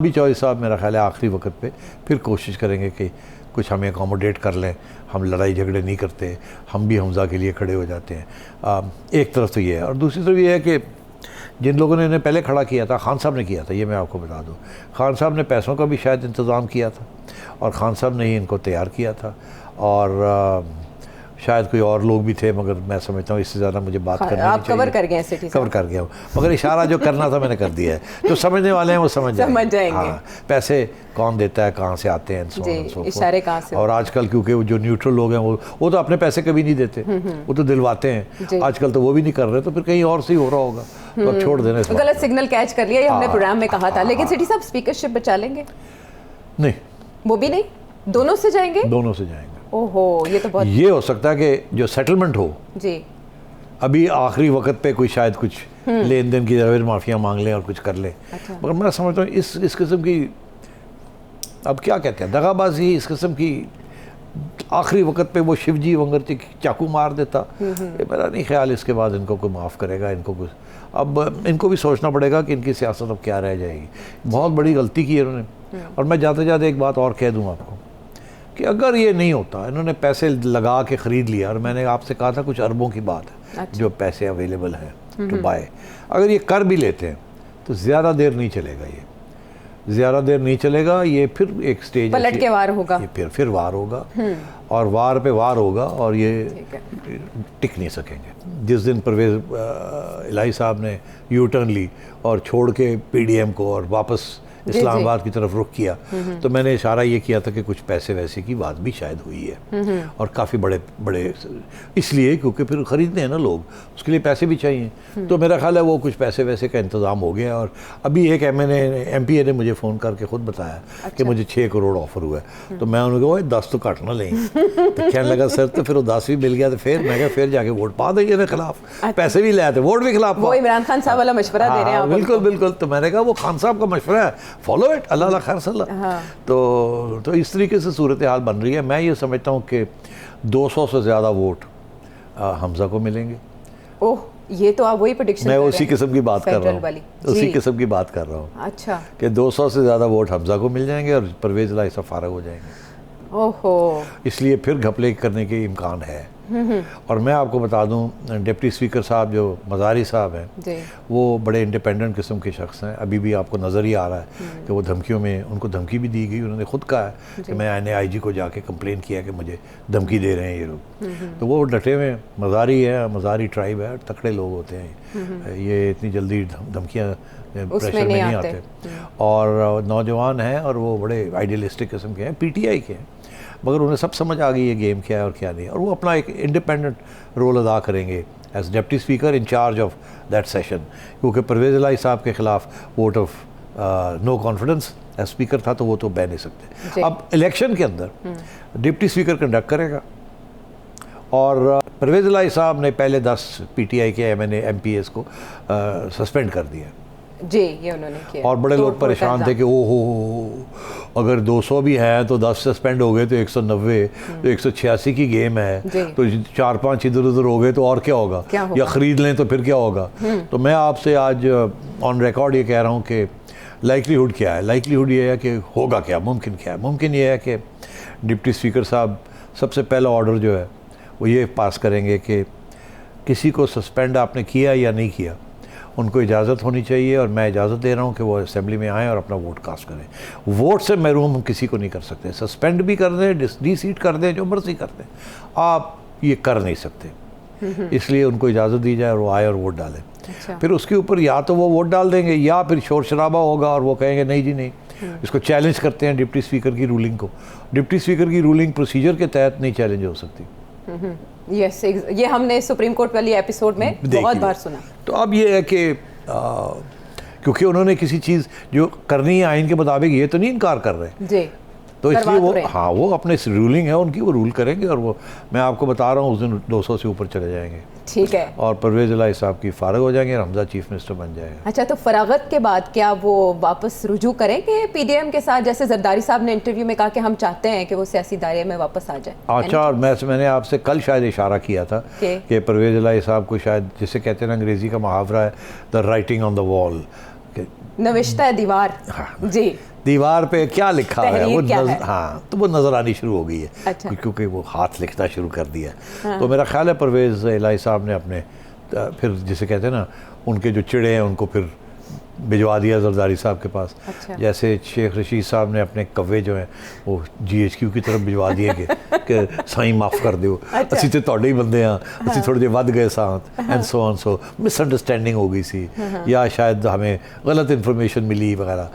भी चौधरी साहब मेरा ख्याल है आखिरी वक्त पे फिर कोशिश करेंगे कि कुछ हमें अकोमोडेट कर लें। हम लड़ाई झगड़े नहीं करते, हम भी हमज़ा के लिए खड़े हो जाते हैं। एक तरफ तो ये है, और दूसरी तरफ ये है कि जिन लोगों ने इन्हें पहले खड़ा किया था, खान साहब ने किया था, ये मैं आपको बता दूं। खान साहब ने पैसों का भी शायद इंतज़ाम किया था और खान साहब ने ही इनको तैयार किया था, और शायद कोई और लोग भी थे, मगर मैं समझता हूँ इससे ज़्यादा मुझे बात करनी आप कवर कर गए सिटी कवर कर गया हूँ, मगर इशारा जो करना था मैंने कर दिया है। जो समझने वाले हैं वो समझ जाएंगे। हाँ, पैसे कौन देता है, कहाँ से आते हैं, इशारे कहाँ से। और आजकल क्योंकि जो न्यूट्रल लोग हैं वो तो अपने पैसे कभी नहीं देते, वो तो दिलवाते हैं। आजकल तो वो भी नहीं कर रहे, तो फिर कहीं और से ही हो रहा होगा, तो अब छोड़ देना। गलत सिग्नल कैच कर लिया, ये हमने प्रोग्राम में कहा था। लेकिन सिटी साहब स्पीकरशिप बचा लेंगे? नहीं, वो भी नहीं, दोनों से जाएंगे। दोनों से जाएंगे। ओहो, ये तो बहुत, ये हो सकता है कि जो सेटलमेंट हो जी, अभी आखिरी वक्त पे कोई शायद कुछ लेन देन की जरूर माफिया मांग लें और कुछ कर लें। अच्छा। मगर मैं समझता हूँ इस किस्म की, अब क्या कहते हैं, दगाबाजी, इस किस्म की आखिरी वक्त पे वो शिवजी वंगर चाकू मार देता, ये मेरा नहीं ख्याल इसके बाद इनको कोई माफ़ करेगा। इनको कुछ अब इनको भी सोचना पड़ेगा कि इनकी सियासत अब क्या रह जाएगी। बहुत बड़ी गलती की है इन्होंने। और मैं जाते जाते एक बात और कह दूँ आपको कि अगर ये नहीं होता, इन्होंने पैसे लगा के ख़रीद लिया, और मैंने आपसे कहा था कुछ अरबों की बात है। अच्छा। जो पैसे अवेलेबल हैं टू बाय, अगर ये कर भी लेते हैं तो ज़्यादा देर नहीं चलेगा, ये ज़्यादा देर नहीं चलेगा। ये फिर एक स्टेज पलट के वार होगा, ये फिर वार होगा, और वार पे वार होगा, और ये टिक नहीं सकेंगे। जिस दिन परवेज़ इलाही साहब ने यू टर्न ली और छोड़ के पीडीएम को और वापस इस्लामाबाद की तरफ रुख किया, तो मैंने इशारा ये किया था कि कुछ पैसे वैसे की बात भी शायद हुई है, और काफ़ी बड़े बड़े, इसलिए क्योंकि फिर ख़रीदने हैं ना लोग, उसके लिए पैसे भी चाहिए। तो मेरा ख्याल है वो कुछ पैसे वैसे का इंतज़ाम हो गया। और अभी एक MPA ने मुझे फ़ोन करके ख़ुद बताया। अच्छा। कि मुझे 6 करोड़ ऑफ़र हुआ है। तो मैं उन्होंने कहा 10 तो काट ना लें। तो कहने लगा सर, तो फिर वो 10 भी मिल गया, तो फिर मैं क्या फिर जाके वोट पा देंगे खिलाफ। पैसे भी ले आते, वोट भी खिलाफ। वो इमरान खान साहब वाला मशवरा दे रहे हैं। बिल्कुल बिल्कुल। तो मैंने कहा वो खान साहब का मशवरा है, फॉलो इट, अल्लाह खैर सल्ला। हाँ। तो इस तरीके से सूरत हाल बन रही है। मैं ये समझता हूँ कि 200 से ज़्यादा वोट हमज़ा को मिलेंगे। ओह, ये तो आप वही प्रेडिक्शन, मैं उसी किस्म की बात कर रहा हूँ, उसी किस्म की बात कर रहा हूँ। अच्छा, कि 200 से ज़्यादा वोट हमज़ा को मिल जाएंगे और परवेज़ इलाही साहब फारग हो जाएंगे। ओहो, इसलिए फिर घपले करने के इम्कान है। और मैं आपको बता दूं, डिप्टी स्पीकर साहब जो मज़ारी साहब हैं, वो बड़े इंडिपेंडेंट किस्म के शख्स हैं। अभी भी आपको नज़र ही आ रहा है कि वो धमकियों में, उनको धमकी भी दी गई। उन्होंने खुद कहा है कि मैं NIG को जाके कंप्लेन किया कि मुझे धमकी दे रहे हैं ये लोग। तो वो डटे हुए मज़ारी है, मज़ारी ट्राइब है, तकड़े लोग होते हैं, ये इतनी जल्दी धमकियाँ प्रेशर में नहीं आते। और नौजवान हैं, और वो बड़े आइडियलिस्टिक किस्म के हैं, PTI के हैं, मगर उन्हें सब समझ आ गई ये गेम क्या है और क्या नहीं। और वो अपना एक इंडिपेंडेंट रोल अदा करेंगे as deputy speaker in charge of that session. क्योंकि परवेज़ इलाही साहब के ख़िलाफ़ vote of no confidence as speaker था, तो वो तो बह नहीं सकते। अब इलेक्शन के अंदर डिप्टी स्पीकर कंडक्ट करेगा, और परवेज़ इलाही साहब ने पहले 10 PTI के MNA MPs को सस्पेंड कर दिया जी, ये उन्होंने किया। और बड़े लोग परेशान थे कि हो अगर 200 भी है तो 10 सस्पेंड हो गए तो 190, तो 186 की गेम है, तो 4-5 इधर उधर हो गए तो और क्या होगा, या ख़रीद लें तो फिर क्या होगा। तो मैं आपसे आज ऑन रिकॉर्ड ये कह रहा हूँ कि लाइकलीहुड क्या है। लाइकलीहुड ये है कि होगा क्या, मुमकिन क्या है। मुमकिन ये है कि डिप्टी स्पीकर साहब सबसे पहला ऑर्डर जो है वो ये पास करेंगे कि किसी को सस्पेंड आपने किया या नहीं किया, उनको इजाज़त होनी चाहिए, और मैं इजाज़त दे रहा हूँ कि वो असेंबली में आएँ और अपना वोट कास्ट करें। वोट से महरूम हम किसी को नहीं कर सकते। सस्पेंड भी कर दें, डी-सीट कर दें, जो मर्जी कर दें, आप ये कर नहीं सकते। इसलिए उनको इजाज़त दी जाए और वो आए और वोट डालें। अच्छा। फिर उसके ऊपर या तो वो वोट डाल देंगे, या फिर शोर शराबा होगा और वो कहेंगे नहीं जी नहीं, इसको चैलेंज करते हैं डिप्टी स्पीकर की रूलिंग को। डिप्टी स्पीकर की रूलिंग प्रोसीजर के तहत नहीं चैलेंज हो सकती। यस, ये हमने सुप्रीम कोर्ट वाली एपिसोड में बहुत बार सुना। तो अब ये है कि क्योंकि उन्होंने किसी चीज़ जो करनी है आइन के मुताबिक, ये तो नहीं इनकार कर रहे जी, तो इसलिए वो वो अपने रूलिंग है उनकी, वो रूल करेंगे, और वो मैं आपको बता रहा हूँ उस दिन 200 से ऊपर चले जाएंगे। ठीक है। और परवेज़ इलाही साहब की फारग हो जाएंगे और हमज़ा चीफ मिनिस्टर बन जाएगा। अच्छा, तो फरागत के बाद क्या वो वापस रुजू करेंगे PDM के साथ? जैसे जरदारी साहब ने इंटरव्यू में कहा कि हम चाहते हैं कि वो सियासी दायरे में वापस आ जाए। अच्छा, और मैंने आपसे कल शायद इशारा किया था कि परवेज़ इलाही साहब को शायद, जिसे कहते हैं ना अंग्रेज़ी का मुहावरा है, the writing on the wall, नविश्ता दीवार। हाँ। जी। दीवार पे क्या लिखा है तहरीर वो क्या है? हाँ, तो वो नज़र आनी शुरू हो गई है। अच्छा। क्योंकि वो हाथ लिखना शुरू कर दिया। तो मेरा ख्याल है परवेज़ इलाही साहब ने अपने फिर जिसे कहते हैं ना, उनके जो चिड़े हैं उनको फिर भिजवा दिया जरदारी साहब के पास। अच्छा। जैसे शेख रशीद साहब ने अपने कव्वे जो हैं वो GHQ की तरफ भिजवा दिए कि साईं माफ़ कर दो, ਅਸੀਂ ਤੇ ਤੁਹਾਡੇ ਹੀ ਬੰਦੇ ਆ, ਅਸੀਂ थोड़े ਜਿਹੇ ਵੱਧ गए साथ and so on. So misunderstanding हो गई सी या शायद हमें गलत इन्फॉर्मेशन मिली वगैरह।